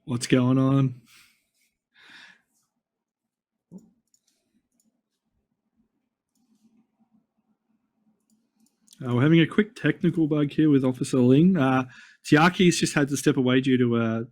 What's going on? We're having a quick technical bug here with Officer Ling. Tiaki's just had to step away due to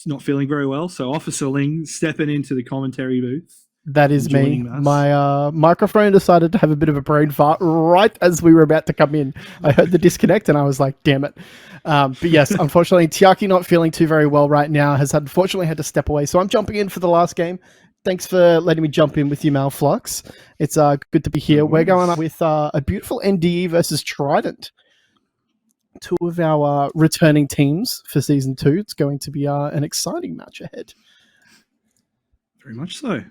not feeling very well. So Officer Ling stepping into the commentary booth. That is me. My microphone decided to have a bit of a brain fart right as we were about to come in. I heard the disconnect and I was like, damn it. But yes, unfortunately, Tiaki not feeling too very well right now, has unfortunately had to step away. So I'm jumping in for the last game. Thanks for letting me jump in with you, Malflux. It's good to be here. We're going up with a beautiful NDE versus Trident. Two of our returning teams for Season 2. It's going to be an exciting match ahead. Very much so.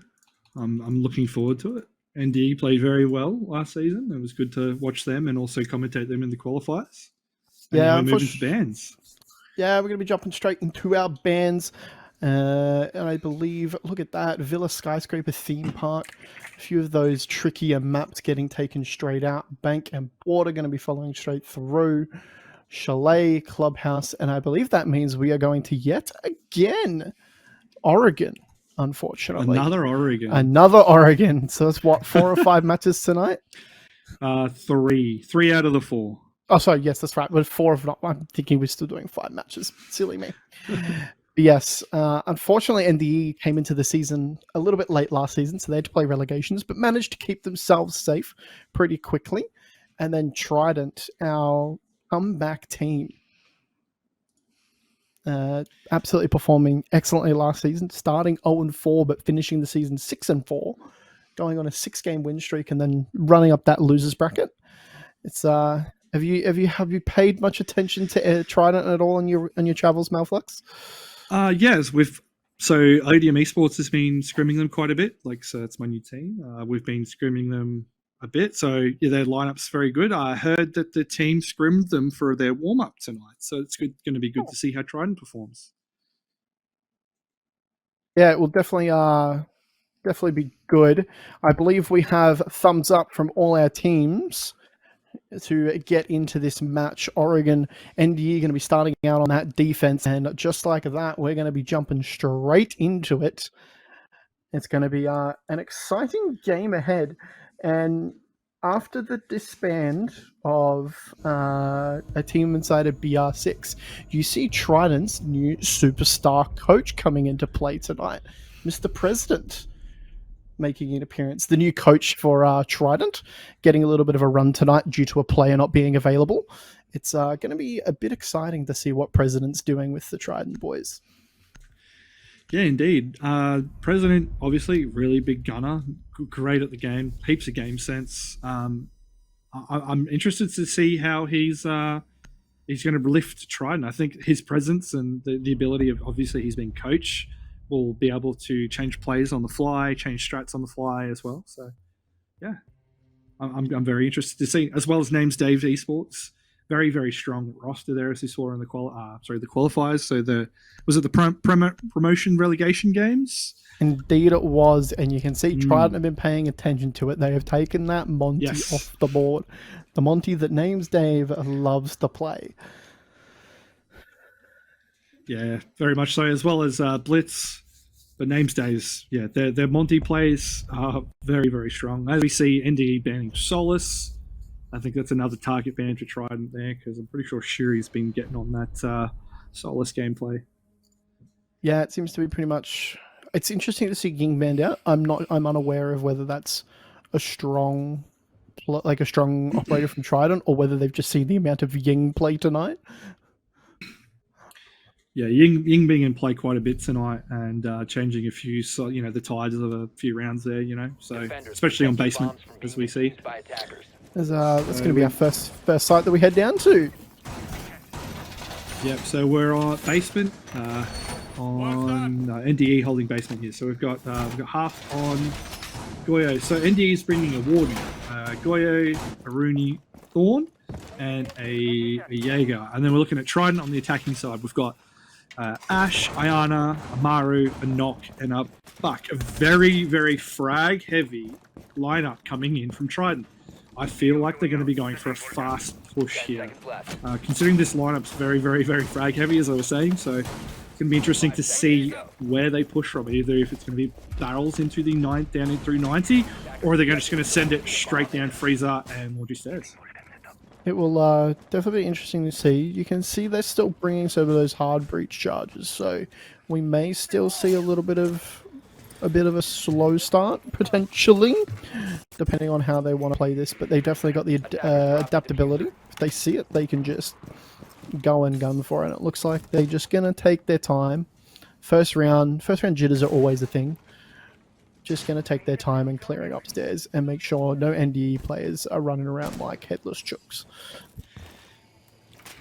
I'm looking forward to it. NDE played very well last season. It was good to watch them and also commentate them in the qualifiers. Yeah, we're moving to bands. Yeah, we're going to be jumping straight into our bands. And I believe, look at that, Villa Skyscraper Theme Park. A few of those trickier maps getting taken straight out. Bank and Board are going to be following straight through. Chalet, Clubhouse, and I believe that means we are going to yet again Oregon, unfortunately. Another Oregon. So that's what, 4 or 5 matches tonight? 3 out of the 4. Oh, sorry, yes, that's right. But 4 of not. I'm thinking we're still doing 5 matches. Silly me. Yes, unfortunately, NDE came into the season a little bit late last season, so they had to play relegations, but managed to keep themselves safe pretty quickly. And then Trident, our comeback team, absolutely performing excellently last season, starting 0-4, but finishing the season 6-4, going on a 6-game win streak, and then running up that losers bracket. It's have you paid much attention to Trident at all on your travels, Malflux? Yes, Odium Esports has been scrimming them quite a bit. So it's my new team. We've been scrimming them a bit. So yeah, their lineup's very good. I heard that the team scrimmed them for their warm up tonight. So it's going to be good to see how Trident performs. Yeah, it will definitely be good. I believe we have thumbs up from all our teams to get into this match. Oregon NDE going to be starting out on that defense, and just like that, we're going to be jumping straight into it. It's going to be an exciting game ahead. And after the disband of a team inside of BR6, you see Trident's new superstar coach coming into play tonight, Mr. President, making an appearance. The new coach for Trident getting a little bit of a run tonight due to a player not being available. It's going to be a bit exciting to see what President's doing with the Trident boys. Yeah, indeed. President, obviously, really big gunner, great at the game, heaps of game sense. I'm interested to see how he's going to lift Trident. I think his presence and the ability of, obviously, he's been coach, will be able to change plays on the fly, change strats on the fly as well. So, yeah, I'm very interested to see, as well as names Dave Esports. Very, very strong roster there, as we saw in the qualifiers. So was it the promotion relegation games? Indeed, it was, and you can see Trident have been paying attention to it. They have taken that Monty off the board. The Monty that names Dave loves to play. Yeah, very much so, as well as Blitz. But names Dave's, yeah, their Monty plays are very, very strong. As we see NDE banning Solus, I think that's another target ban for Trident there, because I'm pretty sure Shuri's been getting on that Solus gameplay. Yeah, it seems to be pretty much. It's interesting to see Ying banned out. I'm unaware of whether that's a strong operator from Trident, or whether they've just seen the amount of Ying play tonight. Yeah, Ying being in play quite a bit tonight and changing a few, the tides of a few rounds there, so especially on basement, as we see. That's going to be our first site that we head down to. Yep, so we're on basement on NDE holding basement here. So we've got half on Goyo. So NDE is bringing a Warden, Goyo, a Rooney, Thorn, and a Jaeger. And then we're looking at Trident on the attacking side. We've got Ash, Ayana, Amaru, a Knock, and a Buck. A very, very frag heavy lineup coming in from Trident. I feel like they're going to be going for a fast push here. Considering this lineup's very, very, very frag heavy, as I was saying, so It's going to be interesting to see where they push from. Either if it's going to be barrels into the 9 down in through 90, or they're just going to send it straight down freezer and more stairs. It will definitely be interesting to see. You can see they're still bringing some of those hard breach charges, so we may still see a bit of a slow start potentially, depending on how they want to play this. But they definitely got the adaptability. If they see it, they can just go and gun for it. And it looks like they're just gonna take their time. First round jitters are always a thing. Just going to take their time and clearing upstairs and make sure no NDE players are running around like headless chooks.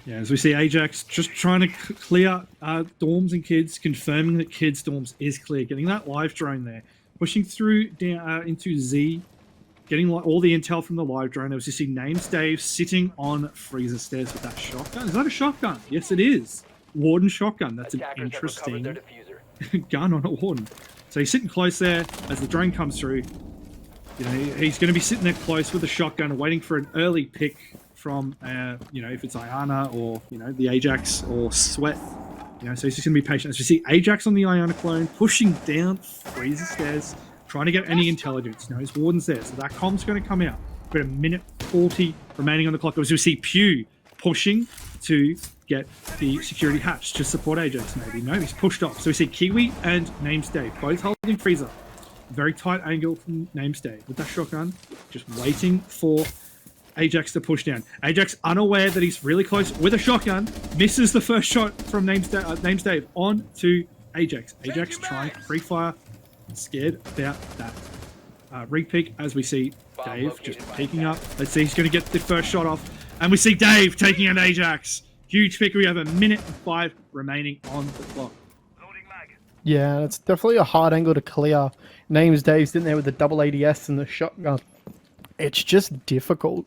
Yeah, as we see Ajax just trying to clear dorms and kids, confirming that kids' dorms is clear, getting that live drone there, pushing through down into Z, getting all the intel from the live drone. As you see Names Dave sitting on freezer stairs with that shotgun. Is that a shotgun? Yes, it is. Warden shotgun. That's an interesting gun on a Warden. So he's sitting close there as the drone comes through. You know, he's going to be sitting there close with a shotgun, waiting for an early pick from, you know, if it's Iana or, you know, the Ajax or Sweat. You know, so he's just going to be patient. As we see Ajax on the Iana clone, pushing down freezer stairs, trying to get any intelligence. You know, his Warden's there, so that com's going to come out. We've got a minute 40 remaining on the clock. As we see Pew pushing to get the security hatch to support Ajax, maybe. No, he's pushed off. So we see Kiwi and Names Dave both holding freezer. Very tight angle from Names Dave with that shotgun, just waiting for Ajax to push down. Ajax unaware that he's really close with a shotgun, misses the first shot from Names Dave on to Ajax. Ajax trying to pre-fire, scared about that re-peek as we see Dave just peeking up. Let's see, he's going to get the first shot off. And we see Dave taking out Ajax. Huge pick. We have a minute and 5 remaining on the clock. Yeah, it's definitely a hard angle to clear. Names Dave's in there with the double ADS and the shotgun. It's just difficult.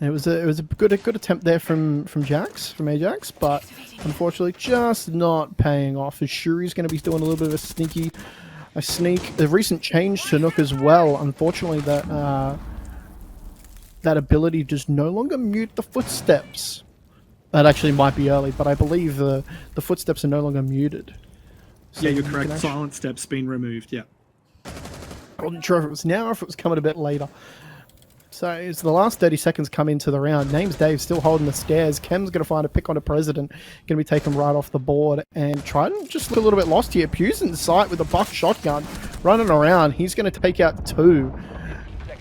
It was a good attempt there from Ajax, but unfortunately just not paying off. As Shuri's going to be doing a little bit of a sneak. The recent change to Nook as well. Unfortunately, that ability just no longer mute the footsteps. That actually might be early, but I believe the footsteps are no longer muted. So yeah, you're correct. Silent steps been removed. Yeah. I wasn't sure if it was now or if it was coming a bit later. So as the last 30 seconds come into the round, Names Dave still holding the stairs. Kem's going to find a pick on a President. Going to be taken right off the board. And Trident just look a little bit lost here. Pew's in sight with a buck shotgun running around. He's going to take out 2.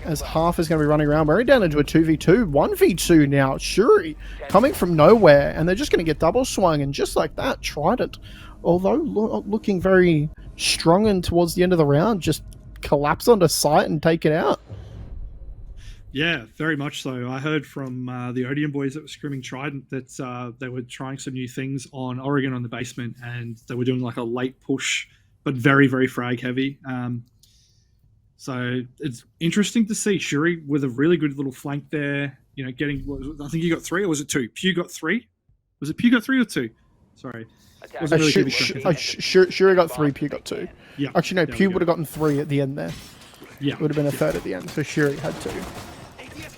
As half is going to be running around. We're down into a 2v2. 1v2 now. Shuri coming from nowhere. And they're just going to get double swung. And just like that, Trident, although looking very strong and towards the end of the round, just collapse onto sight and take it out. Yeah, very much so. I heard from the Odium boys that were screaming Trident that they were trying some new things on Oregon on the basement, and they were doing like a late push, but very, very frag heavy. So it's interesting to see Shuri with a really good little flank there. You know, getting, I think you got 3, or was it 2? Pew got 3? Was it Pew got 3 or 2? Sorry. Shuri got 3, Pew got 2. Yeah. Actually, no, Pew would have gotten 3 at the end there. Yeah. It would have been a third at the end, so Shuri had 2.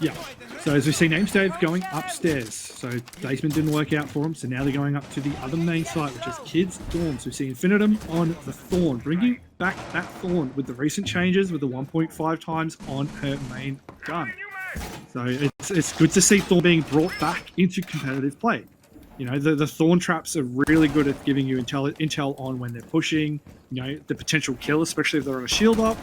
Yeah. So as we see Names Dave going upstairs. So basement didn't work out for him, so now they're going up to the other main site, which is Kids' Dorms. We see Infinitum on the Thorn, bringing back that Thorn with the recent changes with the 1.5 times on her main gun. So it's good to see Thorn being brought back into competitive play. You know, the Thorn traps are really good at giving you intel on when they're pushing, you know, the potential kill, especially if they're on a shield up.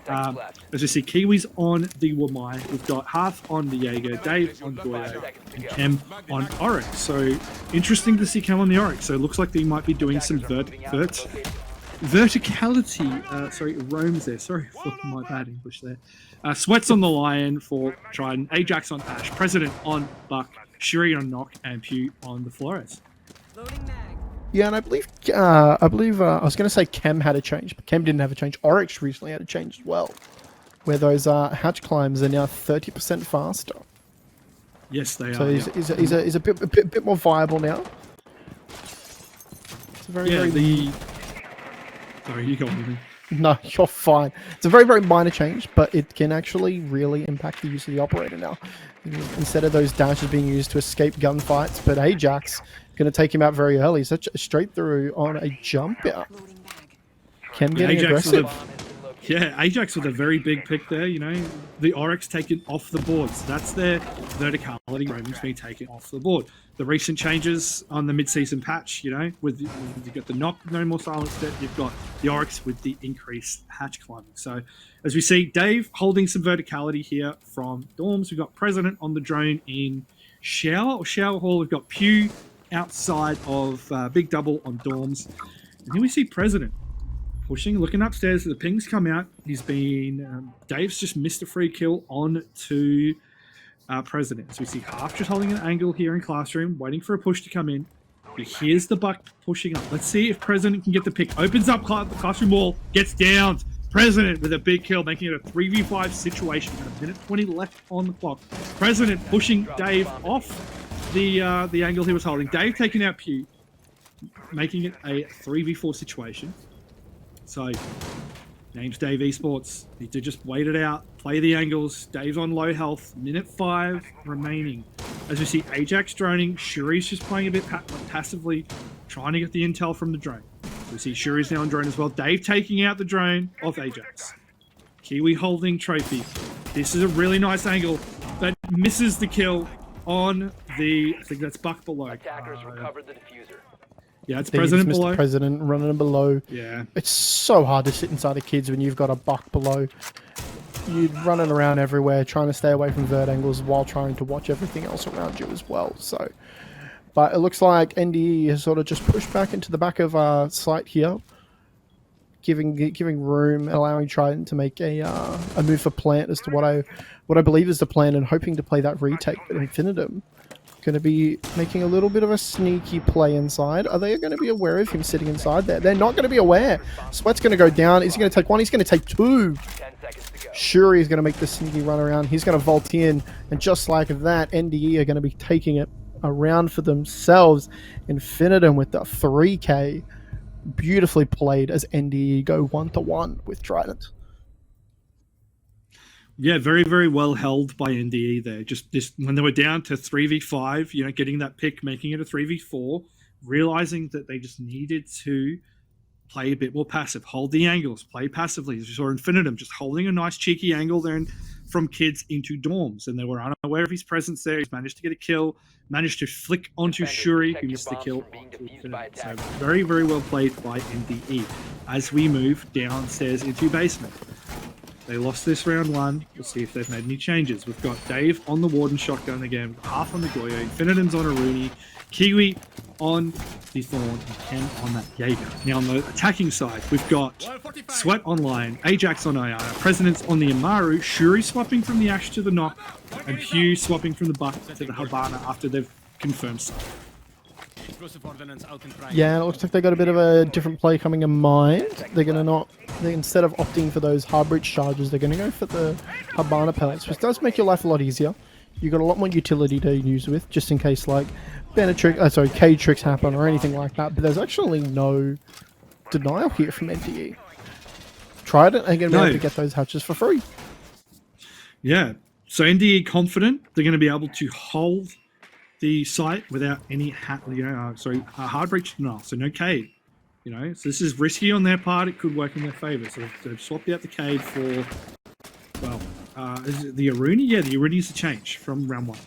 As we see Kiwis on the Wamai, we've got Hearth on the Jaeger, Dave on Goyo, and Kem on Oryx. So interesting to see Kem on the Oryx. So it looks like they might be doing some verticality, roams there. Sorry for my bad English there. Sweats on the Lion for Trident, Ajax on Ash, President on Buck, Shuri on Knock, and Pew on the Flores. Yeah, and I believe I was going to say Kem had a change, but Kem didn't have a change. Oryx recently had a change as well, where those hatch climbs are now 30% faster. Yes, they are. So he's a bit more viable now. It's a very Sorry, you go on. No, you're fine. It's a very, very minor change, but it can actually really impact the use of the operator now. Instead of those dashes being used to escape gunfights, but Ajax going to take him out very early. Such a straight through on a jump out. Chem getting Ajax aggressive. Ajax with a very big pick there, you know. The Oryx taken off the board. So that's their verticality roaming's being taken off the board. The recent changes on the mid-season patch, you know, you've got the knock, no more silence step, you've got the Oryx with the increased hatch climbing. So as we see, Dave holding some verticality here from Dorms. We've got President on the drone in Shower Hall. We've got Pew outside of Big Double on Dorms. And then we see President pushing, looking upstairs. The pings come out. He's been Dave's just missed a free kill on to President. So we see Half just holding an angle here in Classroom, waiting for a push to come in. But here's the Buck pushing up. Let's see if President can get the pick. Opens up the Classroom wall, gets down. President with a big kill, making it a 3v5 situation. Got a minute 20 left on the clock. President pushing Dave off the angle he was holding. Dave taking out Pew, making it a 3v4 situation. So, name's Dave Esports. Need to just wait it out, play the angles. Dave's on low health. Minute 5 remaining. As we see Ajax droning, Shuri's just playing a bit passively, trying to get the intel from the drone. We see Shuri's now on drone as well. Dave taking out the drone of Ajax. Kiwi holding trophy. This is a really nice angle, but misses the kill on the, I think that's Buck below. Attackers recovered the diffuser. Yeah, it's President below. Mr. President running him below. Yeah. It's so hard to sit inside the kids when you've got a Buck below. You're running around everywhere, trying to stay away from vert angles while trying to watch everything else around you as well. So, but it looks like NDE has sort of just pushed back into the back of our site here, giving room, allowing Trident to make a move for plant as to what I believe is the plan, and hoping to play that retake. But Infinitum going to be making a little bit of a sneaky play inside. Are they going to be aware of him sitting inside there? They're not going to be aware. Sweat's going to go down. Is he going to take one? He's going to take two. 10 seconds to go. Shuri is going to make the sneaky run around. He's going to vault in, and just like that, NDE are going to be taking it around for themselves. Infinitum with the 3K. Beautifully played as NDE go 1-1 with Trident. Yeah, very, very well held by NDE there. Just this, when they were down to 3v5, you know, getting that pick, making it a 3v4, realizing that they just needed to play a bit more passive, hold the angles, play passively. As you saw Infinitum just holding a nice cheeky angle there from kids into Dorms, and they were unaware of his presence there. He's managed to get a kill, managed to flick onto Shuri, who missed the kill. So very, very well played by NDE. As we move downstairs into basement. They lost this round 1. We'll see if they've made any changes. We've got Dave on the Warden shotgun again, Half on the Goyo, Infinitum's on a Rooney, Kiwi on the Thorn, and Ken on that Jaeger. Now on the attacking side, we've got Sweat online, Ajax on IR, President's on the Amaru, Shuri swapping from the Ash to the Knock, and Hugh swapping from the Buck to the Habana after they've confirmed stuff. Yeah, it looks like they got a bit of a different play coming in mind. They're going to instead of opting for those hard breach charges, they're going to go for the Habana pellets, which does make your life a lot easier. You've got a lot more utility to use with, just in case like K tricks happen or anything like that. But there's actually no denial here from NDE. Trident are going to be able to get those hatches for free. Yeah, so NDE confident they're going to be able to hold the site without any hard breach denial, so no cave. You know, so this is risky on their part. It could work in their favor. So they've swapped out the cave for, well, is it the Aruni? Yeah, the Aruni is a change from round 1.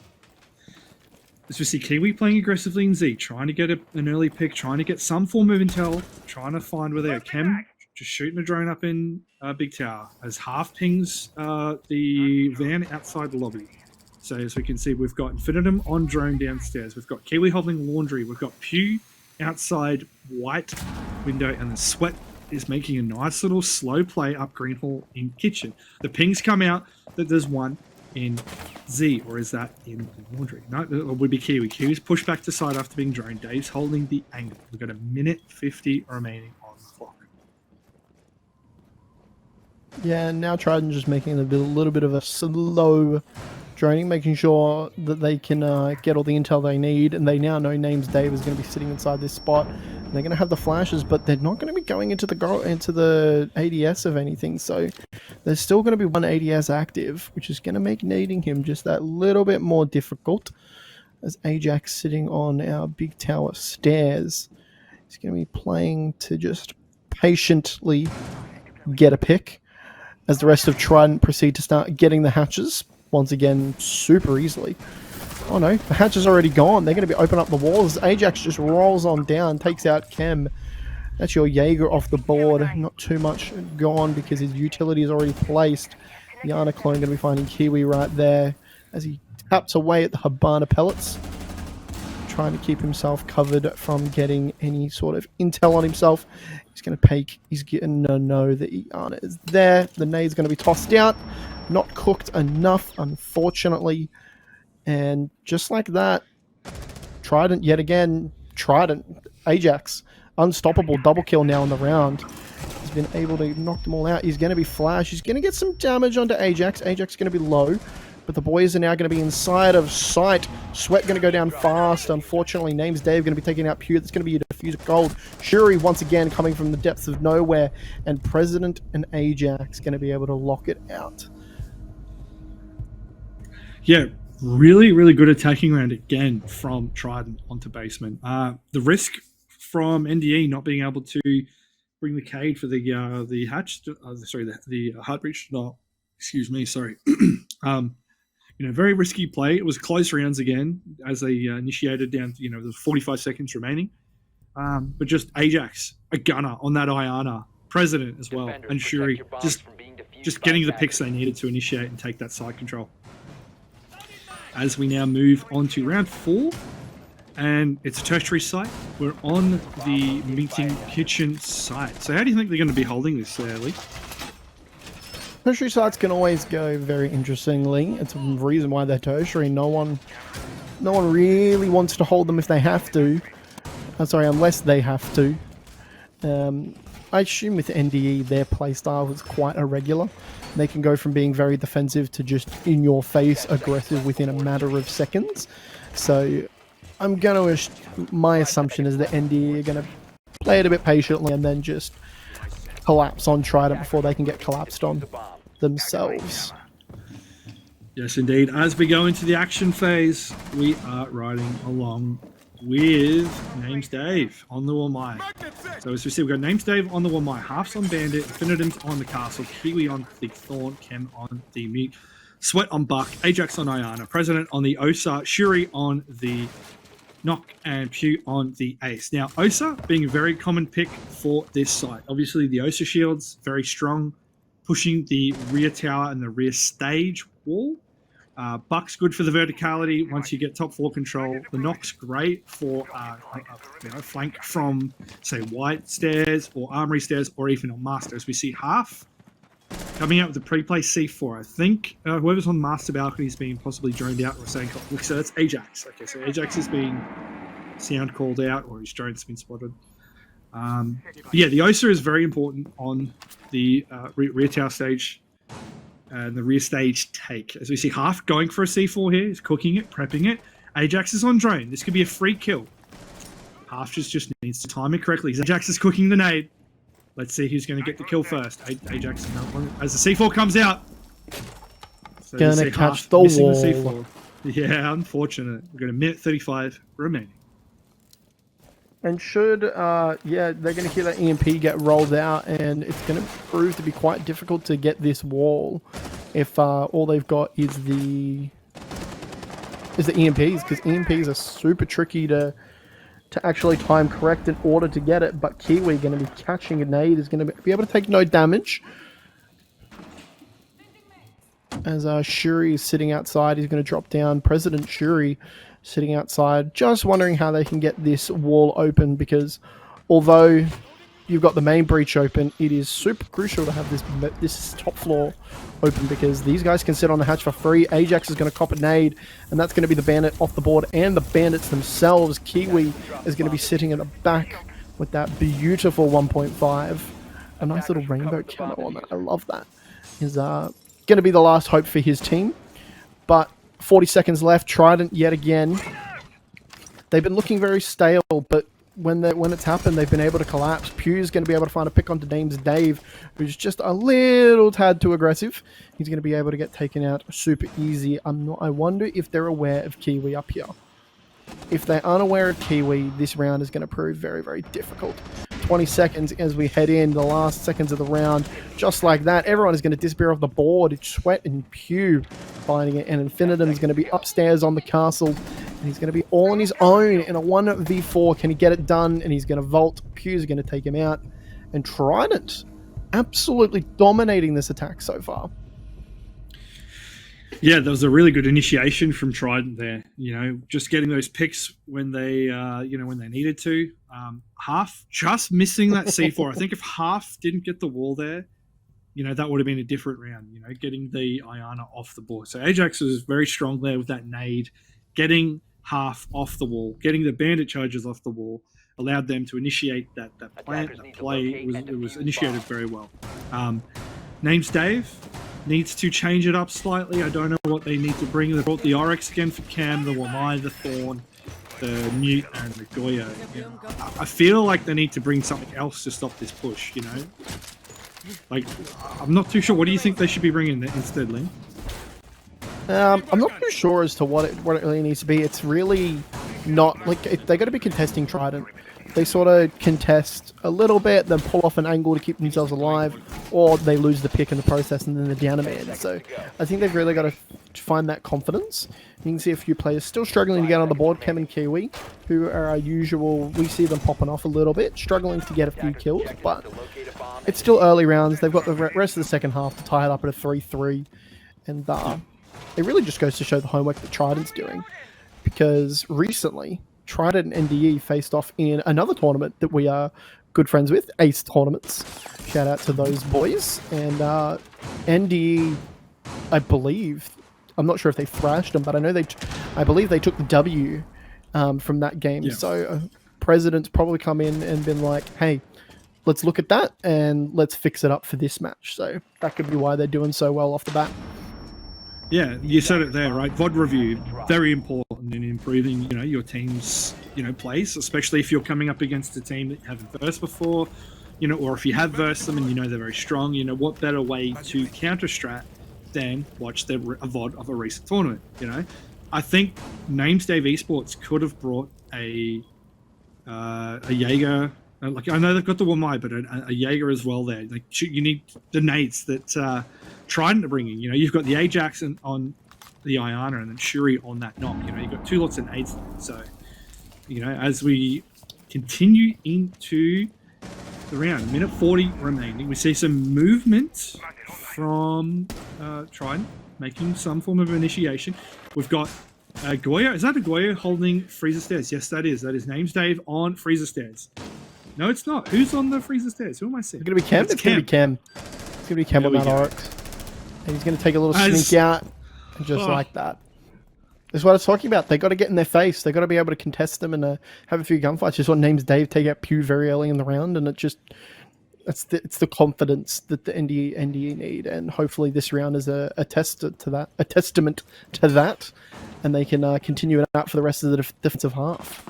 As we see Kiwi playing aggressively in Z, trying to get an early pick, trying to get some form of intel, trying to find where they are. Chem just shooting a drone up in Big Tower as Half pings the van outside the lobby. So as we can see, we've got Infinitum on drone downstairs. We've got Kiwi holding laundry. We've got Pew outside white window, and the Sweat is making a nice little slow play up Green Hall in kitchen. The pings come out that there's one in Z, or is that in laundry? No, it would be Kiwi. Kiwi's pushed back to side after being droned. Dave's holding the angle. We've got a minute 50 remaining on the clock. Yeah, and now Trident just making a little bit of a slow droning, making sure that they can get all the intel they need, and they now know Names Dave is going to be sitting inside this spot. They're going to have the flashes, but they're not going to be going into the ADS of anything. So there's still going to be one ADS active, which is going to make nading him just that little bit more difficult. As Ajax sitting on our big tower stairs, he's going to be playing to just patiently get a pick as the rest of Trident proceed to start getting the hatches once again super easily. Oh no, the hatch is already gone. They're going to be opening up the walls. Ajax just rolls on down, takes out Chem. That's your Jaeger off the board. Not too much gone because his utility is already placed. The Ana clone going to be finding Kiwi right there as he taps away at the Habana pellets, trying to keep himself covered from getting any sort of intel on himself. He's going to peek. He's getting to know that Ana is there. The nade's going to be tossed out. Not cooked enough, unfortunately. And just like that, Trident yet again. Ajax, unstoppable, double kill now in the round. He's been able to knock them all out. He's going to be flash. He's going to get some damage onto Ajax. Ajax is going to be low, but the boys are now going to be inside of sight. Sweat going to go down fast. Unfortunately, Name's Dave going to be taking out Pew. That's going to be a diffuser gold. Shuri once again coming from the depths of nowhere, and President and Ajax going to be able to lock it out. Yeah. Really, really good attacking round again from Trident onto basement. The risk from NDE not being able to bring the Cade for the hatch, the heart breach. No, excuse me, sorry. Very risky play. It was close rounds again as they initiated down. There's 45 seconds remaining. But just Ajax, a gunner on that Iana, President as well, Defenders, and Shuri protect your bombs just from being defused just by getting the attackers. picks they needed to initiate and take that side control. As we now move on to round 4, and it's a tertiary site. We're on the meeting kitchen site. So how do you think they're going to be holding this, Lee? Tertiary sites can always go very interestingly. It's a reason why they're tertiary. No one really wants to hold them if they have to. Unless they have to. I assume with NDE, their playstyle is quite irregular. They can go from being very defensive to just in-your-face aggressive within a matter of seconds. So my assumption is that NDE are going to play it a bit patiently and then just collapse on Trident before they can get collapsed on themselves. Yes, indeed. As we go into the action phase, we are riding along with Names Dave on the Wamai. So as we see, we've got Names Dave on the Wamai, Half's on Bandit, Infinitum's on the Castle, Kiwi on the Thorn, Chem on the Mute, Sweat on Buck, Ajax on Iana, President on the Osa, Shuri on the Knock, and Pew on the Ace. Now, Osa being a very common pick for this site. Obviously, the Osa shield's very strong, pushing the rear tower and the rear stage wall. Buck's good for the verticality once you get top floor control. The Knock's great for flank from, say, White Stairs or Armory Stairs or even on Master. As we see Half coming out with the pre-play C4. I think whoever's on Master Balcony is being possibly droned out or saying, look, so that's Ajax. Okay, so Ajax is being sound called out or his drone's been spotted. Yeah, the OSA is very important on the rear tower stage and the rear stage take. As we see Half going for a C4 here, he's cooking it, prepping it. Ajax is on drone. This could be a free kill. Half just needs to time it correctly. Ajax is cooking the nade. Let's see who's going to get the kill first. Ajax, as the C4 comes out. So Gonna catch the wall. The C4. Yeah, unfortunate. We've got a minute 35 remaining. And should, they're going to hear that EMP get rolled out, and it's going to prove to be quite difficult to get this wall if all they've got is the EMPs, because EMPs are super tricky to actually time correct in order to get it. But Kiwi going to be catching a nade, is going to be able to take no damage. As Shuri is sitting outside, he's going to drop down. President Shuri sitting outside, just wondering how they can get this wall open, because although you've got the main breach open, it is super crucial to have this top floor open, because these guys can sit on the hatch for free. Ajax is going to cop a nade, and that's going to be the bandit off the board, and the bandits themselves. Kiwi is going to be sitting in the back with that beautiful 1.5. A nice little rainbow camo on that. I love that. Is going to be the last hope for his team. But 40 seconds left. Trident yet again. They've been looking very stale, but when it's happened, they've been able to collapse. Pew's going to be able to find a pick onto Names Dave, who's just a little tad too aggressive. He's going to be able to get taken out super easy. I wonder if they're aware of Kiwi up here. If they aren't aware of Kiwi, this round is going to prove very, very difficult. 20 seconds as we head in, the last seconds of the round. Just like that, everyone is going to disappear off the board. It's Sweat and Pew finding it, and Infinitum is going to be upstairs on the castle, and he's going to be all on his own in a 1v4. Can he get it done? And he's going to vault. Pew's going to take him out. And Trident, absolutely dominating this attack so far. Yeah, there was a really good initiation from Trident there. Just getting those picks when they, when they needed to. Half just missing that C4. I think if Half didn't get the wall there, that would have been a different round. Getting the Iana off the board. So Ajax was very strong there with that nade, getting Half off the wall, getting the bandit charges off the wall, allowed them to initiate that plant. That play was initiated very well. Name's Dave. Needs to change it up slightly. I don't know what they need to bring. They brought the Oryx again for Cam, the Wamai, the Thorn, the Newt, and the Goya. I feel like they need to bring something else to stop this push, Like, I'm not too sure. What do you think they should be bringing instead, Lynn? I'm not too sure as to what it really needs to be. It's really not... Like, they got to be contesting Trident. They sort of contest a little bit, then pull off an angle to keep themselves alive, or they lose the pick in the process and then they're down a man. So I think they've really got to find that confidence. You can see a few players still struggling to get on the board. Chem and Kiwi, who are our usual, we see them popping off a little bit, struggling to get a few kills, but it's still early rounds. They've got the rest of the second half to tie it up at a 3-3, and it really just goes to show the homework that Trident's doing, because recently Trident and NDE faced off in another tournament that we are good friends with, Ace Tournaments. Shout out to those boys. And NDE, I believe, I'm not sure if they thrashed them, but I believe they took the W from that game. Yeah. So President's probably come in and been like, hey, let's look at that and let's fix it up for this match. So that could be why they're doing so well off the bat. Yeah, you said it there, right? VOD review, very important in improving, your team's, plays, especially if you're coming up against a team that you haven't versed before, or if you have versed them and they're very strong, what better way to counter strat than watch a VOD of a recent tournament, I think Names Dave Esports could have brought a Jaeger. Like, I know they've got the Wamai, but a Jaeger as well there. Like, you need the nades that Trident to bring in. You've got the Ajax on the Iana and then Shuri on that knock. You've got two lots of nades there. So, as we continue into the round, minute 40 remaining, we see some movement from Trident, making some form of initiation. We've got Goya. Is that a Goya holding Freezer Stairs? Yes, that is. That is Names Dave on Freezer Stairs. No, it's not. Who's on the Freezer Stairs? Who am I seeing? It's going to be Chem. It's going to be Chem. It's going to be Chem on that Oryx. And he's going to take a little sneak out. Just like that. That's what I was talking about. They got to get in their face. They got to be able to contest them and have a few gunfights. Just what Names Dave take out Pew very early in the round, and it's the confidence that the NDE need, and hopefully this round is a testament to that, and they can continue it out for the rest of the defensive half.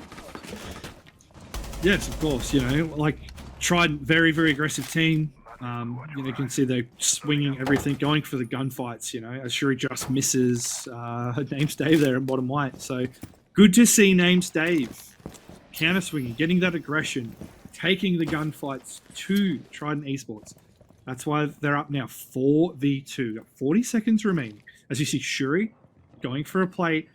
Yes, of course. Like Trident, very, very aggressive team. You can see they're swinging everything, going for the gunfights. As Shuri just misses Names Dave there in bottom right. So good to see Names Dave counter swinging, getting that aggression, taking the gunfights to Trident Esports. That's why they're up now 4v2. Got 40 seconds remaining. As you see Shuri going for a play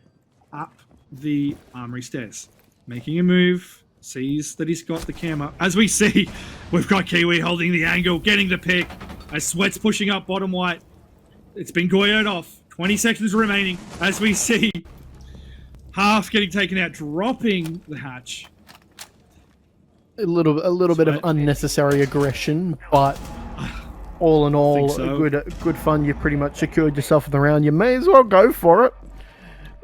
up the armory stairs, making a move. Sees that he's got the camera. As we see, we've got Kiwi holding the angle, getting the pick. As Sweat's pushing up bottom white. It's been Goyoed off. 20 seconds remaining. As we see Half getting taken out, dropping the hatch. A little bit of unnecessary aggression, but all in all, so. good fun. You pretty much secured yourself in the round. You may as well go for it.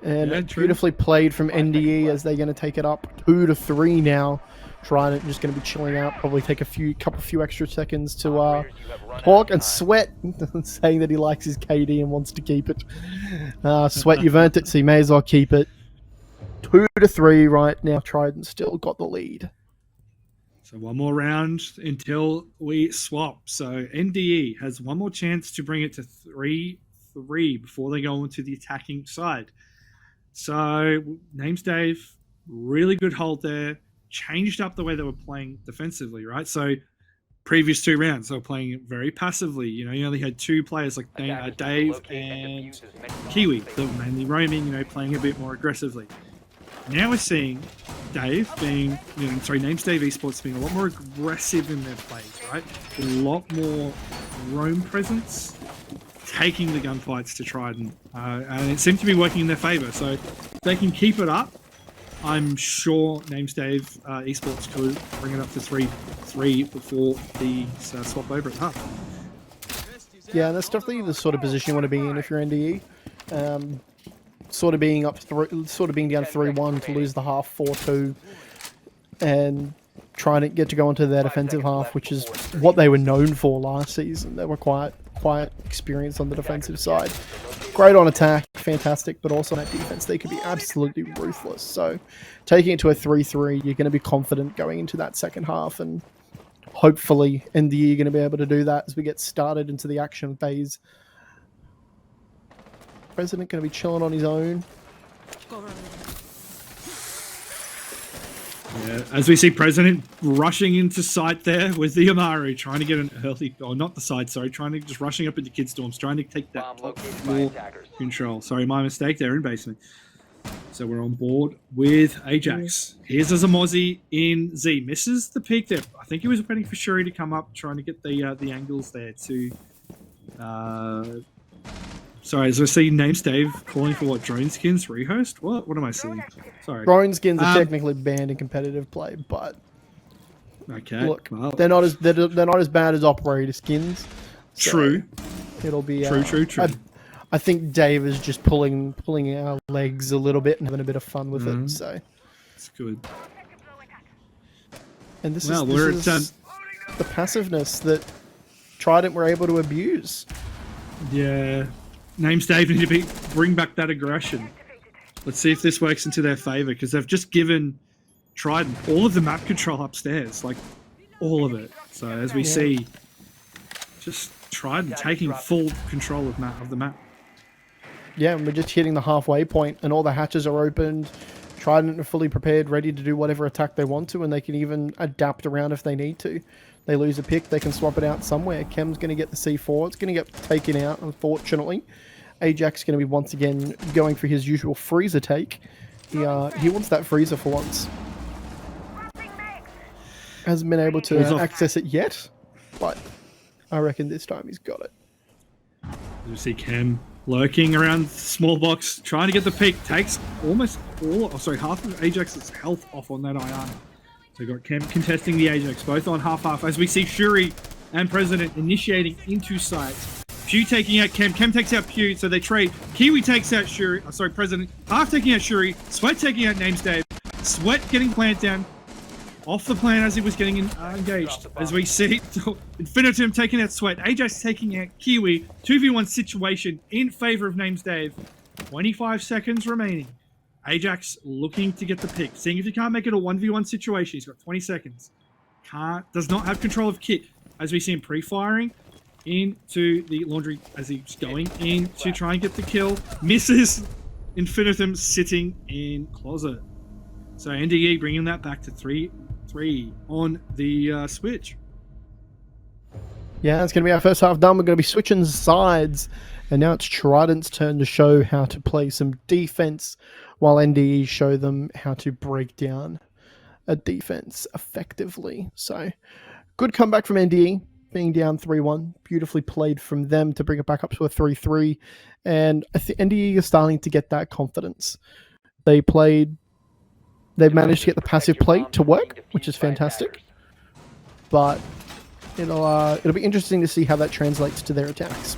And beautifully played from NDE as they're going to take it up 2-3 now. Trident just going to be chilling out. Probably take a few extra seconds to talk. And Sweat saying that he likes his KD and wants to keep it. Sweat, you've earned it, so you may as well keep it. 2-3 right now. Trident still got the lead. So one more round until we swap. So NDE has one more chance to bring it to 3-3 before they go into the attacking side. So name's Dave, really good hold there. Changed up the way they were playing defensively, right? So previous 2 rounds, they were playing very passively. You know, you only had 2 players like Dave and Kiwi that were mainly roaming, you know, playing a bit more aggressively. Now we're seeing Dave being, name's Dave Esports being a lot more aggressive in their plays, right? A lot more roam presence, taking the gunfights to Trident, and it seemed to be working in their favor. So if they can keep it up, I'm sure name's Dave Esports could bring it up to 3-3 before the swap over at half. Yeah, that's definitely the sort of position you want to be in if you're NDE. Sort of being down 3-1 to lose the half 4-2, and trying to get to go into their defensive half, which is what they were known for last season. They were quite experienced on the defensive side. Great on attack, fantastic, but also on that defense, they could be absolutely ruthless. So taking it to a 3-3, you're going to be confident going into that second half, and hopefully NDE are going to be able to do that as we get started into the action phase. President going to be chilling on his own. Yeah, as we see President rushing into site there with the Amaru, trying to get an early, or not the side, sorry, just rushing up into Kid Storms, trying to take that top floor control. Sorry, my mistake there in basement. So we're on board with Ajax. Here's a Zamozi in Z. Misses the peak there. I think he was waiting for Shuri to come up, trying to get the angles there to... Sorry, as I see names Dave calling for what, drone skins rehost? What am I seeing? Sorry. Drone skins are technically banned in competitive play, but okay. Look, well, they're not as bad as operator skins. So true. It'll be true. I think Dave is just pulling our legs a little bit and having a bit of fun with it. So it's good. And this is the passiveness that Trident were able to abuse. Yeah. Names Dave need to bring back that aggression. Let's see if this works into their favor, because they've just given Trident all of the map control upstairs, like all of it. So as we see, just Trident taking full control of the map. Yeah, and we're just hitting the halfway point, and all the hatches are opened. Trident are fully prepared, ready to do whatever attack they want to, and they can even adapt around if they need to. They lose a pick, they can swap it out somewhere. Chem's going to get the C4. It's going to get taken out, unfortunately. Ajax is going to be once again going for his usual freezer take. He wants that freezer for once. Hasn't been able to access it yet, but I reckon this time he's got it. You see Chem lurking around small box, trying to get the peak. Takes almost half of Ajax's health off on that Iana. So got Chem contesting the Ajax, both on half-half, as we see Shuri and President initiating into sight. Pew taking out Chem takes out Pew, so they trade. Kiwi takes out Shuri, President. Half taking out Shuri, Sweat taking out Names Dave. Sweat getting plant down, off the plan as he was getting engaged. As we see Infinitum taking out Sweat, Ajax taking out Kiwi. 2v1 situation in favor of Names Dave. 25 seconds remaining. Ajax looking to get the pick, seeing if he can't make it a 1v1 situation. He's got 20 seconds. Does not have control of Kit, as we see him pre-firing into the laundry as he's going in to try and get the kill. Misses. Infinitum sitting in closet. So NDE bringing that back to 3-3 on the switch. Yeah, that's going to be our first half done. We're going to be switching sides. And now it's Trident's turn to show how to play some defense, while NDE show them how to break down a defense effectively. So, good comeback from NDE, being down 3-1. Beautifully played from them to bring it back up to a 3-3. And I think NDE is starting to get that confidence. They've managed to get the passive play to work, which is fantastic. But it'll be interesting to see how that translates to their attacks.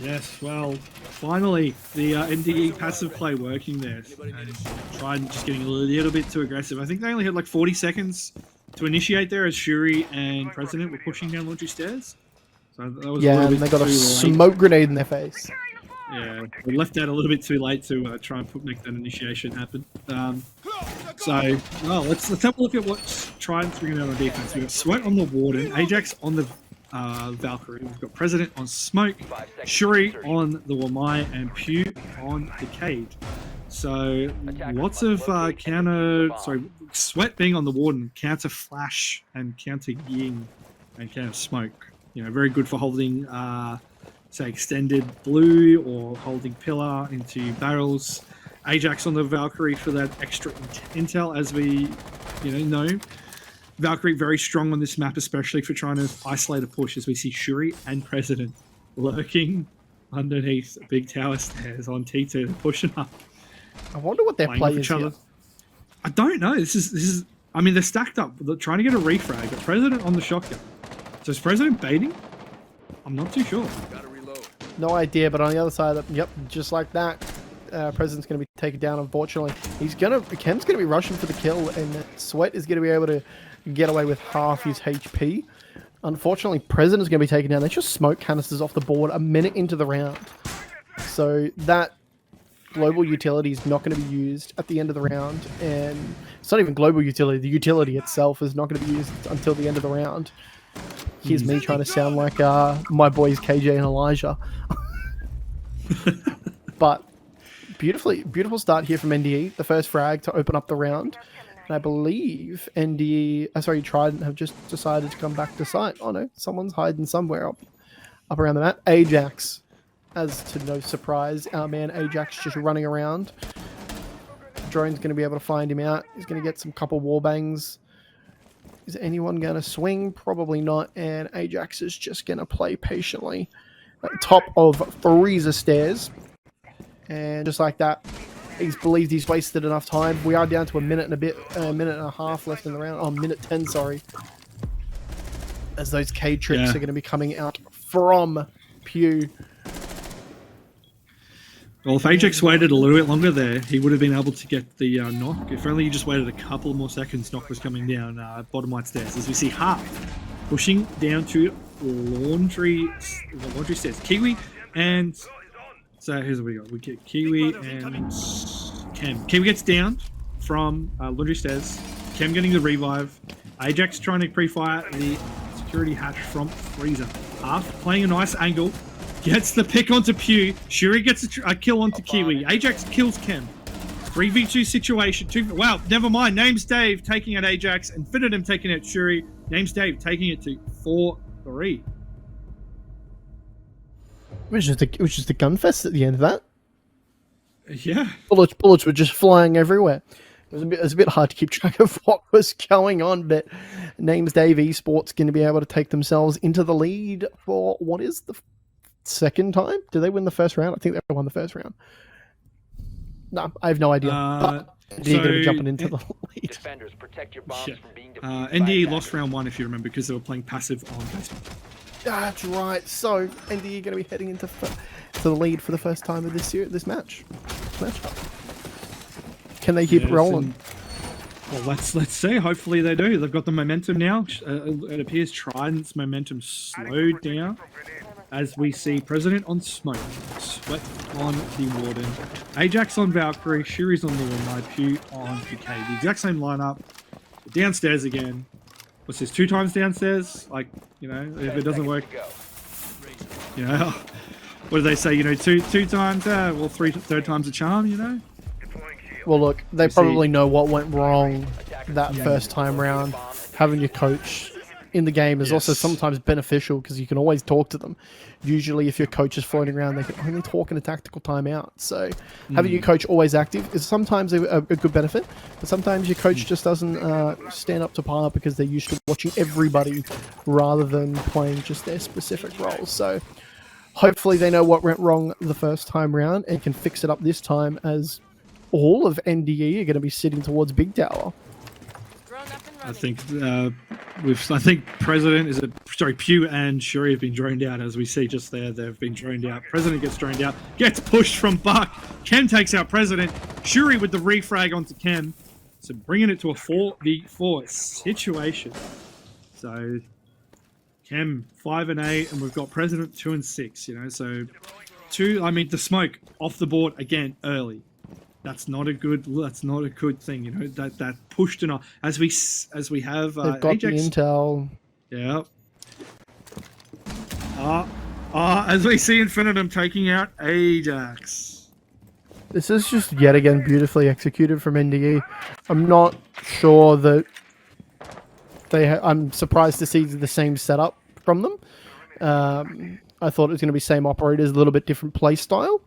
Yes, well, finally the NDE passive play working there. And Trident just getting a little bit too aggressive. I think they only had like 40 seconds to initiate there as Shuri and President were pushing down laundry stairs. So that was and they got a smoke grenade in their face. Yeah, we left that a little bit too late to try and make that initiation happen. So, well, let's have a look at what Trident's bringing out on defense. We've got Sweat on the Warden, Ajax on the Valkyrie. We've got President on Smoke, 5 seconds Shuri to insertion. on the Wamai, and Pew on the Cade. So lots of counter. Sorry, Sweat being on the Warden, counter Flash and counter Ying and counter Smoke. You know, very good for holding, say, extended blue or holding pillar into barrels. Ajax on the Valkyrie for that extra intel, as we, know. Valkyrie very strong on this map, especially for trying to isolate a push, as we see Shuri and President lurking underneath big tower stairs on T2, pushing up. I wonder what their playing play with is each other. here. I don't know. This is. I mean, they're stacked up. They're trying to get a refrag. But President on the shotgun. So is President baiting? I'm not too sure. No idea, but on the other side of the, yep, just like that, President's going to be taken down, unfortunately. Kem's going to be rushing for the kill, and Sweat is going to be able to get away with half his HP. Unfortunately, President's going to be taken down. They just smoke canisters off the board a minute into the round. So that global utility is not going to be used at the end of the round, and it's not even global utility. The utility itself is not going to be used until the end of the round. Here's me trying to sound like my boys KJ and Elijah. But beautiful start here from NDE. The first frag to open up the round. And I believe Trident have just decided to come back to site. Oh no, someone's hiding somewhere up around the map. Ajax, as to no surprise, our man Ajax just running around. Drone's going to be able to find him out. He's going to get some couple warbangs. Is anyone going to swing? Probably not. And Ajax is just going to play patiently at the top of Freezer stairs. And just like that, he's believed he's wasted enough time. We are down to a minute and a half left in the round. Oh, minute 10, sorry. As those K tricks are going to be coming out from Pew. Well, if Ajax waited a little bit longer there, he would have been able to get the knock. If only he just waited a couple more seconds, knock was coming down bottom right stairs. As we see Harp pushing down to laundry stairs. Kiwi and... So here's what we got. We get Kiwi and Kem. Kiwi gets down from laundry stairs. Kem getting the revive. Ajax trying to pre-fire the security hatch from Freezer. Harp playing a nice angle. Gets the pick onto Pew. Shuri gets a kill onto Kiwi. Ajax kills Kem. 3v2 situation. Wow, never mind. Name's Dave taking out Ajax. Infinitum taking out Shuri. Name's Dave taking it to 4-3. It was just a gun fest at the end of that. Yeah. Bullets were just flying everywhere. It was a bit hard to keep track of what was going on, but Name's Dave Esports going to be able to take themselves into the lead for what is the second time? Did they win the first round? I think they won the first round. No, I have no idea. But they're going to be jumping into the lead. Defenders, protect your bombs from being defused by NDE attackers. lost round one, if you remember, because they were playing passive on basement. That's right. So NDE going to be heading into the lead for the first time of this match. Can they keep rolling? Well, let's see. Hopefully they do. They've got the momentum now. It appears Trident's momentum slowed down as we see President on Smoke, Sweat on the Warden, Ajax on Valkyrie, Shuri's on the Wamai, Pew on PK. The exact same lineup. Downstairs again. What's this? 2 times downstairs? Like, if it doesn't work, what do they say? Two times, well, third time's a charm, Well, look, they probably know what went wrong that first time round. Having your coach in the game is also sometimes beneficial because you can always talk to them. Usually, if your coach is floating around, they can only talk in a tactical timeout. So, having your coach always active is sometimes a good benefit, but sometimes your coach just doesn't stand up to par because they're used to watching everybody rather than playing just their specific roles. So, hopefully, they know what went wrong the first time round and can fix it up this time as all of NDE are going to be sitting towards Big Tower. I think Pew and Shuri have been droned out, as we see just there. They've been droned out. President gets droned out, gets pushed from Buck. Kem takes out President. Shuri with the refrag onto Kem, so bringing it to a 4v4 situation. So Kem 5-8, and we've got President 2-6. So Two, I mean, the smoke off the board again early. That's not a good. That's not a good thing. You know that pushed enough as we have They've got Ajax. the intel. Yeah. As we see Infinitum taking out Ajax. This is just yet again beautifully executed from NDE. I'm not sure that I'm surprised to see the same setup from them. I thought it was going to be same operators, a little bit different play style.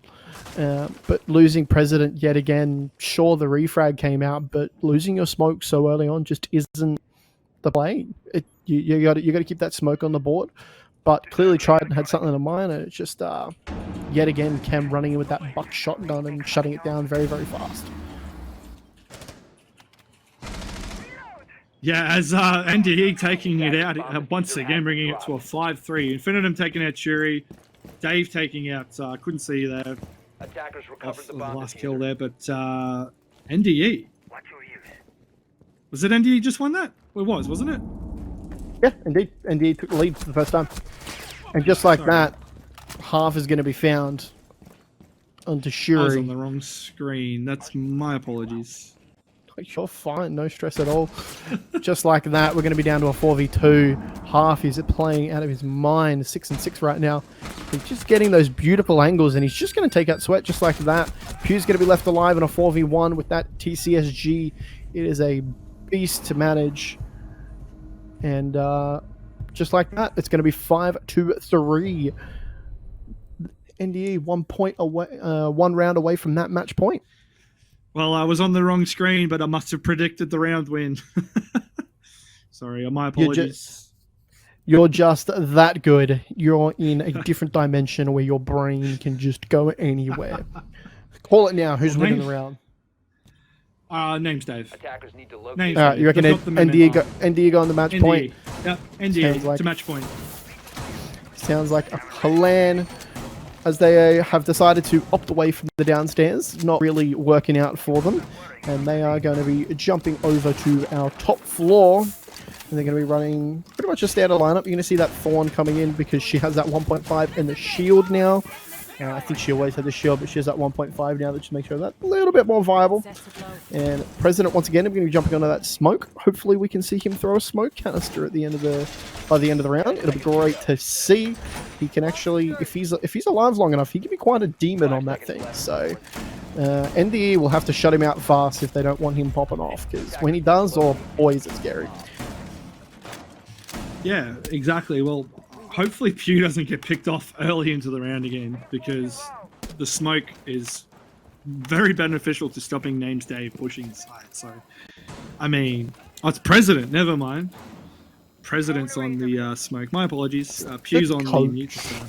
But losing President yet again, sure the refrag came out, but losing your smoke so early on just isn't the play. You got to keep that smoke on the board. But clearly Trident had something in mind, and it's just yet again Cam running in with that buck shotgun and shutting it down very, very fast. Yeah, as NDE taking it out once again, bringing it to a 5-3. Infinitum taking out Shuri, Dave taking out. Couldn't see you there. Attackers recovered Off the the bomb last diffuser. kill there, but NDE. Was it NDE just won that? It was, wasn't it? Yeah, indeed. NDE took the lead for the first time. And just like that, half is going to be found onto I was Shuri. on the wrong screen. That's my apologies. You're fine, no stress at all. Just like that, we're going to be down to a 4v2. Half is playing out of his mind, 6-6 right now. He's just getting those beautiful angles, and he's just going to take out Sweat just like that. Pew's going to be left alive in a 4v1 with that TCSG. It is a beast to manage. And just like that, it's going to be 5-3. NDE 1 point away, 1 round away from that match point. Well, I was on the wrong screen, but I must have predicted the round win. Sorry, my apologies. You're just that good. You're in a different dimension where your brain can just go anywhere. Call it now. Who's winning the round? Name's Dave. Attackers need to locate. Name's All right, Dave. you reckon They've got the NDE go on the match NDE. point? Yep, NDE. Sounds like- It's a match point. Sounds like a plan. As they have decided to opt away from the downstairs, not really working out for them. And they are going to be jumping over to our top floor. And they're going to be running pretty much a standard lineup. You're going to see that Thorn coming in because she has that 1.5 and the shield now. I think she always had the shield, but she has that 1.5 now that just makes her that a little bit more viable. And President, once again, I'm going to be jumping onto that smoke. Hopefully we can see him throw a smoke canister at the end of by the end of the round. It'll be great to see. He can actually, if he's alive long enough, he can be quite a demon on that thing. So NDE will have to shut him out fast if they don't want him popping off, because when he does, oh boy, is it scary. Yeah, exactly. Well, hopefully Pew doesn't get picked off early into the round again, because the smoke is very beneficial to stopping Names Dave pushing inside. So, I mean, it's President, never mind. President's on the smoke. My apologies. Pew's on the mute. So.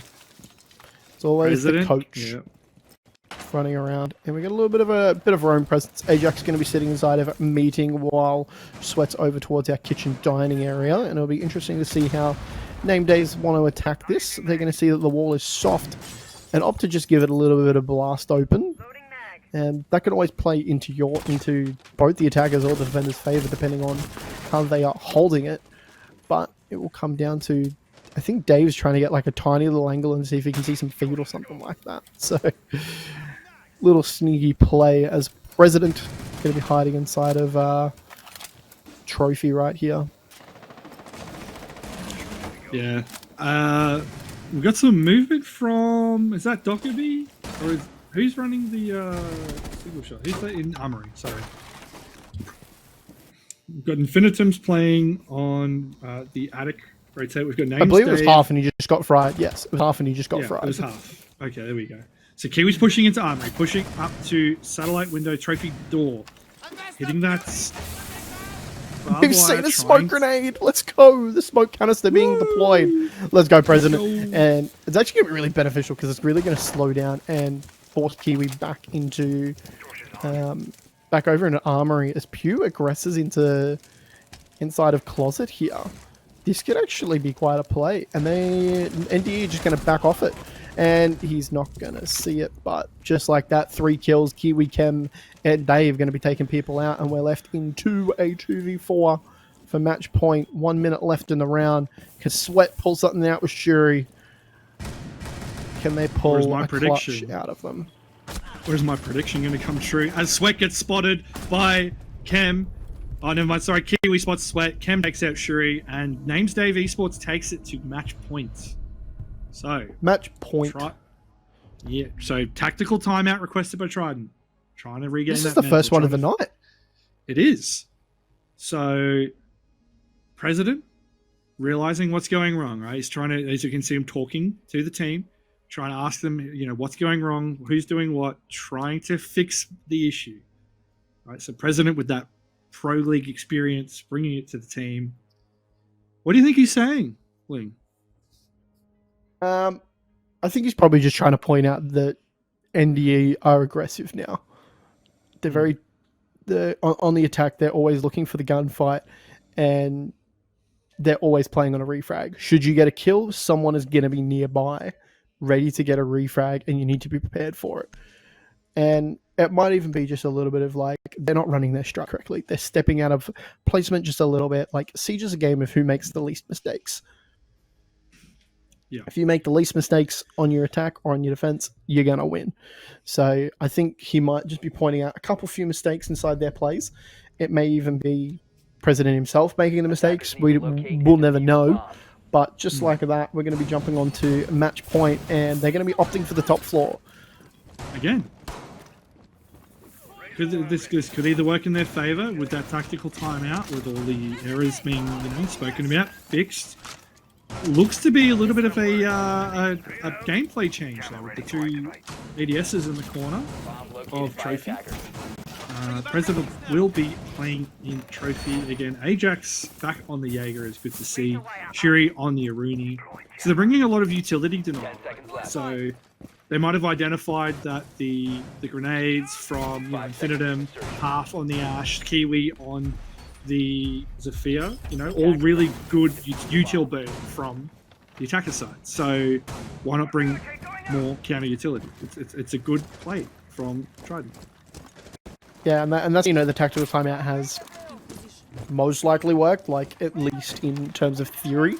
It's always President. the coach. Yeah. Running around, and we got a little bit of our own presence. Ajax is going to be sitting inside of a meeting while Sweat's over towards our kitchen dining area, and it'll be interesting to see how Name Days want to attack this. They're going to see that the wall is soft and opt to just give it a little bit of blast open, and that can always play into both the attackers or the defenders' favor depending on how they are holding it. But it will come down to, I think Dave's trying to get like a tiny little angle and see if he can see some feet or something like that. So little sneaky play as President going to be hiding inside of Trophy right here. Yeah. We've got some movement from, is that Dockerby? Or who's running the single shot? Who's that in Armory? Sorry. We've got Infinitum's playing on the attic. Right, so we've got names. I believe it was half and he just got fried. Yes, it was half and he just got fried. It was half. Okay, there we go. So Kiwi's pushing into Armory, pushing up to satellite window, trophy door. Hitting that. We've seen a smoke grenade. Let's go. The smoke canister being deployed. Let's go, President. And it's actually going to be really beneficial because it's really going to slow down and force Kiwi back into, back over into Armory as Pew aggresses inside of Closet here. This could actually be quite a play. And then NDE just going to back off it. And he's not going to see it. But just like that, 3 kills. Kiwi, Kem, and Dave going to be taking people out. And we're left into a 2v4 for match point. 1 minute left in the round. Because Sweat pulls something out with Shuri. Can they Where's pull my a prediction? clutch out of them? Where's my prediction going to come true? As Sweat gets spotted by Kem. Oh, never mind. Sorry, Kiwi spots Sweat. Kem takes out Shuri, and Names Dave Esports takes it to match point. So Match point. Yeah. So tactical timeout requested by Trident. Trying to regain This that is the mental, first one of trying the to- night. It is. So, President realizing what's going wrong, right? He's trying to, as you can see him talking to the team, trying to ask them, what's going wrong, who's doing what, trying to fix the issue, right? So, President with that pro league experience, bringing it to the team. What do you think he's saying, Ling? I think he's probably just trying to point out that NDE are aggressive now. They're very on the attack. They're always looking for the gunfight, and they're always playing on a refrag. Should you get a kill, someone is going to be nearby, ready to get a refrag, and you need to be prepared for it. And it might even be just a little bit of like, they're not running their strat correctly. They're stepping out of placement just a little bit. Like, Siege is a game of who makes the least mistakes. Yeah. If you make the least mistakes on your attack or on your defense, you're going to win. So I think he might just be pointing out a few mistakes inside their plays. It may even be President himself making the mistakes. We'll never know. But just like that, we're going to be jumping onto match point, and they're going to be opting for the top floor. Again. This could either work in their favor with that tactical timeout, with all the errors being spoken about, fixed. Looks to be a little bit of a gameplay change there with the two ADSs in the corner of Trophy. President will be playing in Trophy again. Ajax back on the Jaeger is good to see. Shuri on the Aruni. So they're bringing a lot of utility tonight. So they might have identified that the grenades from Infinitum, half on the Ash, Kiwi on the Zephyr, all really good util burn from the attacker side. So why not bring more counter utility? It's a good play from Trident. Yeah, and that's the tactical timeout has most likely worked, like at least in terms of theory.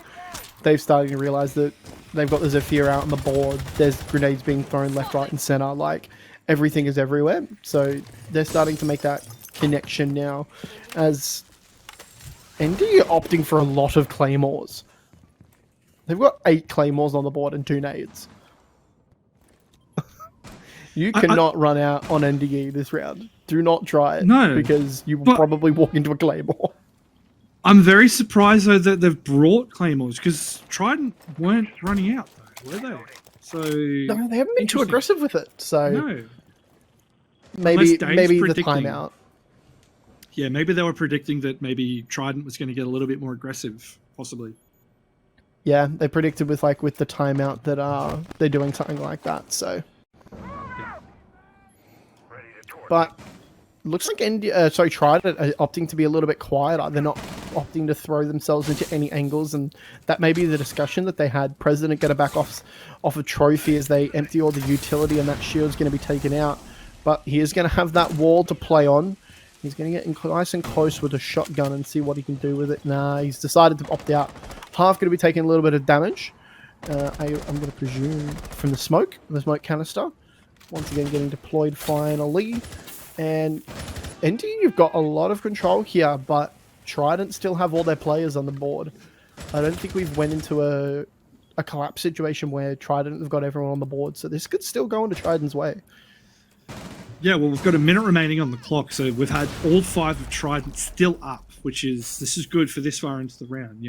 They've started to realize that they've got the Zephyr out on the board. There's grenades being thrown left, right, and center. Like, everything is everywhere. So they're starting to make that connection now, as ND are opting for a lot of claymores. They've got 8 claymores on the board and 2 nades. You cannot run out on NDE this round. Do not try it. No, because you will probably walk into a claymore. I'm very surprised though that they've brought claymores, because Trident weren't running out though, were they? So no, they haven't been too aggressive with it. So no. maybe the timeout. Yeah, maybe they were predicting that maybe Trident was going to get a little bit more aggressive, possibly. Yeah, they predicted with the timeout that they're doing something like that. So, but looks like Trident are opting to be a little bit quieter. They're not opting to throw themselves into any angles, and that may be the discussion that they had. President going to back off a Trophy as they empty all the utility, and that shield's going to be taken out. But he is going to have that wall to play on. He's going to get nice and close with a shotgun and see what he can do with it. Nah, he's decided to opt out. Half going to be taking a little bit of damage. I'm going to presume from the smoke canister. Once again, getting deployed finally. And ND, you've got a lot of control here, but Trident still have all their players on the board. I don't think we've went into a collapse situation where Trident have got everyone on the board, so this could still go into Trident's way. Yeah, well, we've got a minute remaining on the clock, so we've had all 5 of Trident still up, this is good for this far into the round.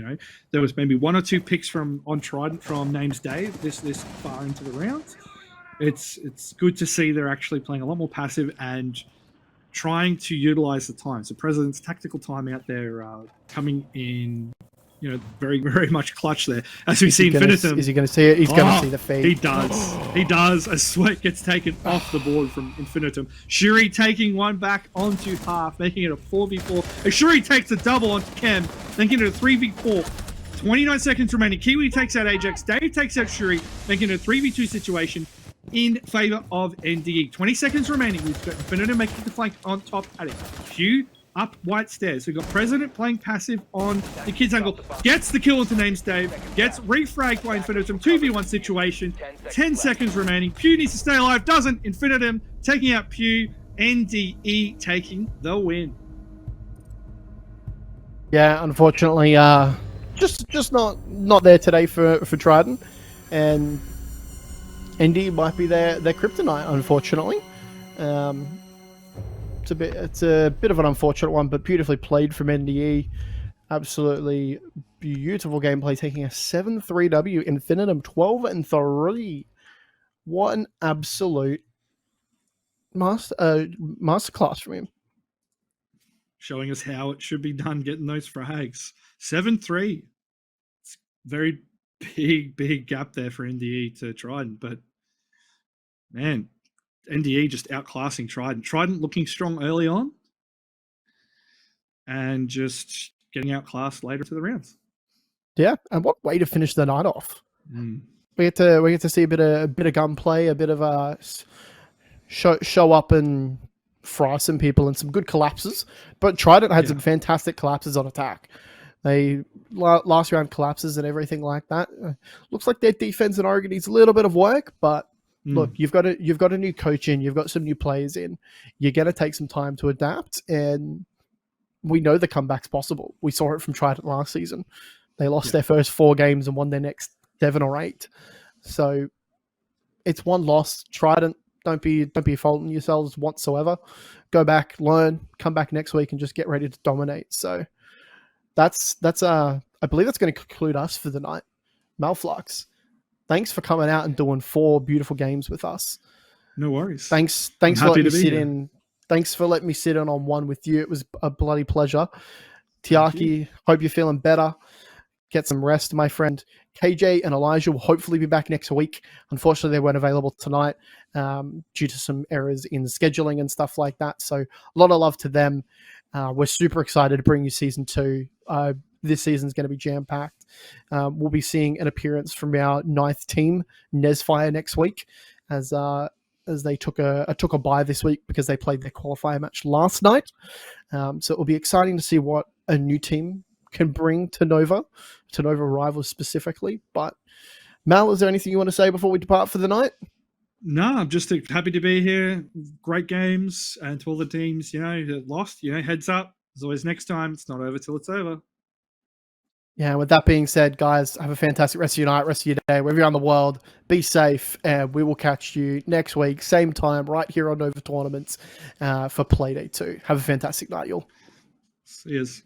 There was maybe 1 or 2 picks on Trident from Names Dave this far into the round. It's good to see they're actually playing a lot more passive and trying to utilize the time. So President's tactical timeout there coming in, very, very much clutch there. As we see Infinitum. Is he going to see it? He's going to see the feed. He does. He does. As Sweat gets taken off the board from Infinitum. Shuri taking one back onto half, making it a 4v4. As Shuri takes a double onto Kem, making it a 3v4. 29 seconds remaining. Kiwi takes out Ajax. Dave takes out Shuri, making it a 3v2 situation in favor of NDE. 20 seconds remaining. We've got Infinitum making the flank on top at it. Few up white stairs. So we've got President playing passive on the kid's angle. Gets the kill into Names Dave. Gets refragged by Infinitum. 2v1 situation. 10 seconds remaining. Pew needs to stay alive. Doesn't. Infinitum taking out Pew. NDE taking the win. Yeah, unfortunately, just not there today for Trident, and ND might be their kryptonite. Unfortunately, it's a bit of an unfortunate one, but beautifully played from NDE. Absolutely beautiful gameplay, taking a 7-3 W. Infinitum 12-3. What an absolute masterclass from him. Showing us how it should be done, getting those frags. 7-3. It's very big gap there for NDE to Trident, but man, NDE just outclassing Trident. Trident looking strong early on and just getting outclassed later to the rounds. Yeah, and what way to finish the night off. Mm. We get to see a bit of gunplay, a bit of a show up and fry some people, and some good collapses. But Trident had some fantastic collapses on attack. They last round collapses and everything like that. Looks like their defense in Oregon needs a little bit of work, but look, you've got a new coach in, you've got some new players in. You're gonna take some time to adapt, and we know the comeback's possible. We saw it from Trident last season. They lost their first 4 games and won their next 7 or 8. So it's one loss. Trident, don't be faulting yourselves whatsoever. Go back, learn, come back next week, and just get ready to dominate. So that's I believe that's going to conclude us for the night. Malflux, thanks for coming out and doing 4 beautiful games with us. No worries. Thanks for letting me sit in. Thanks for letting me sit in on one with you. It was a bloody pleasure. Tiaki, hope you're feeling better. Get some rest, my friend. KJ and Elijah will hopefully be back next week. Unfortunately, they weren't available tonight due to some errors in scheduling and stuff like that. So a lot of love to them. We're super excited to bring you season 2. This season's going to be jam-packed. We'll be seeing an appearance from our 9th team, Nesfire, next week, as they took a bye this week because they played their qualifier match last night. So it will be exciting to see what a new team can bring to Nova Rivals specifically. But Mal, is there anything you want to say before we depart for the night? No, I'm just happy to be here. Great games, and to all the teams, that lost, heads up. There's always next time. It's not over till it's over. Yeah, with that being said, guys, have a fantastic rest of your night, rest of your day, wherever you're in the world. Be safe, and we will catch you next week, same time, right here on Nova Tournaments for Playday 2. Have a fantastic night, y'all. See yous.